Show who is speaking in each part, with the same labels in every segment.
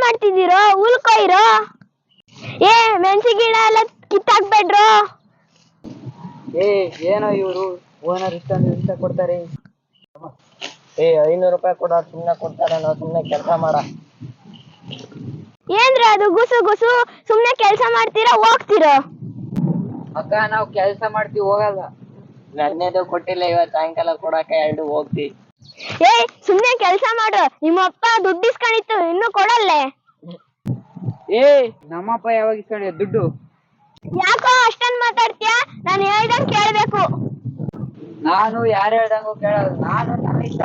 Speaker 1: ಮಾಡ್ತಿದ್ದೀರೋ? ಉಲ್ಕೊಯ್ರೋ. ಏ ಮೆಣಸಿ ಗಿಡ ಎಲ್ಲ ಕಿತ್ತಾಕ್ಬೇಡ್ರೋ.
Speaker 2: ಏನೋ ಇವರು ಓನರ್ ಇಷ್ಟೊಂದು ಹಿಂಸೆ ಕೊಡ್ತಾರೆ. 500 ರೂಪಾಯಿ ಕೊಡ, ಸುಮ್ನೆ ಕೊಡ್ತಾರೆ, ನಾವು ಸುಮ್ನೆ ಕೆಲಸ ಮಾಡ.
Speaker 1: ಏನ್ರ ಅದು ಗುಸು ಗುಸು? ಸುಮ್ನೆ ಕೆಲ್ಸ ಮಾಡ್ತೀರಾ, ಹೋಗ್ತಿರೋ.
Speaker 2: ಅಕ್ಕ ನಾವು ಕೆಲಸ ಮಾಡ್ತೀವಿ, ಹೋಗಲ್ಲ. ನನ್ನೇದು ಕೊಟ್ಟಿಲ್ಲ, ಇವತ್ತು ಸಾಯಂಕಾಲ ಕೊಡಾಕ 2 ಹೋಗ್ತೀವಿ.
Speaker 1: ಸುಮ್ನೆ ಕೆಲ್ಸ ಮಾಡು, ನಿಮ್ಮಪ್ಪ ದುಡ್ಡು ಇಸ್ಕೊಂಡಿತ್ತು, ಇನ್ನು ಕೊಡಲ್ಲೇ.
Speaker 2: ನಮ್ಮಪ್ಪ ಯಾವಾಗ ಇಸ್ಕೊಂಡೆ ದುಡ್ಡು?
Speaker 1: ಯಾಕೋ ಅಷ್ಟೊಂದ್ ಮಾತಾಡ್ತೀಯ? ನಾನು ಹೇಳ್ದಂಗ್ ಕೇಳ್ಬೇಕು.
Speaker 2: ನಾನು ಯಾರು ಹೇಳ್ದಂಗೂ ಕೇಳೋದು, ನಾನು ನನ್ನ ಇಷ್ಟ.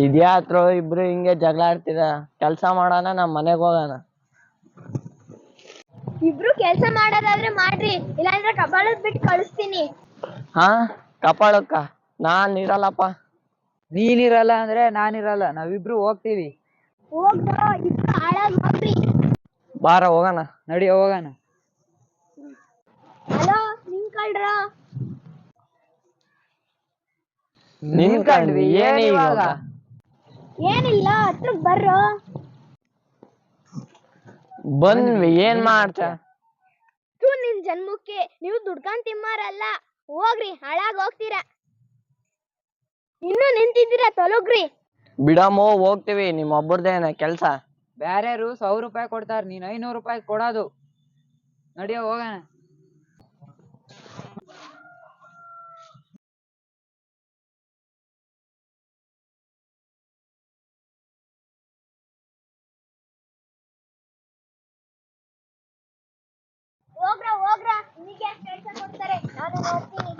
Speaker 2: ಇದ್ಯಾತ್ರೋ ಇಬ್ರು ಹಿಂಗೆ ಜಗಳ ಆಡ್ತೀರ? ಕೆಲ್ಸ ಮಾಡೋಣ, ನಮ್ಮ ಮನೆಗೆ ಹೋಗೋಣ.
Speaker 1: ಇಬ್ರು ಕೆಲ್ಸ ಮಾಡೋದಾದ್ರೆ ಮಾಡ್ರಿ, ಇಲ್ಲಾಂದ್ರೆ ಕಪಾಳದ್ ಬಿಟ್ಟು ಕಳಿಸ್ತೀನಿ.
Speaker 2: ಕಪಾಳಕ್ಕ ನಾನ್ ಇರಲ್ಲಪ್ಪ. ನೀನಿರಲ್ಲ ಅಂದ್ರೆ ನಾನಿರಲ್ಲ, ನಾವಿಬ್ರು ಹೋಗ್ತೀವಿ. ಬಾರ ಹೋಗೋಣ, ನಡಿ ಹೋಗೋಣ.
Speaker 1: ಹಲೋ ನಿಂತ್ಕೊಳ್ರ.
Speaker 2: ನಿಂತ್ಕೊಂಡ್ವಿ, ಏನ್ ಇವಾಗ?
Speaker 1: ಏನಿಲ್ಲ, ಹತ್ರಕ್ ಬರ್ರೋ.
Speaker 2: ಬಂದ್ವಿ, ಏನ್ ಮಾಡ್ತ?
Speaker 1: ನಿನ್ ಜನ್ಮಕ್ಕೆ ನೀವು ದುಡ್ಕೊಂಡ್ ತಿಮ್ಮಾರಲ್ಲ, ಹೋಗ್ರಿ, ಹಾಳಾಗ್ ಹೋಗ್ತೀರಾ. ಇನ್ನು ನಿಂತಿದ್ದೀರಾ, ತೊಲಗ್ರಿ.
Speaker 2: ಬಿಡಮೋ, ಹೋಗ್ತೀವಿ, ನಿಮ್ಮೊಬ್ಬರದೇನ ಕೆಲ್ಸ. ಬ್ಯಾರ್ಯಾರು 100 ರೂಪಾಯಿ ಕೊಡ್ತಾರ, ನೀನ್ 500 ರೂಪಾಯಿ ಕೊಡೋದು. ನಡಿಯೋ ಹೋಗೋಣ.
Speaker 1: ಹೋಗ್ರ ಹೋಗ್ರ, ನಿಮಗೆ ಕೆಲಸ ಕೊಡ್ತಾರೆ, ನಾನು ಹೋಗ್ತೀನಿ.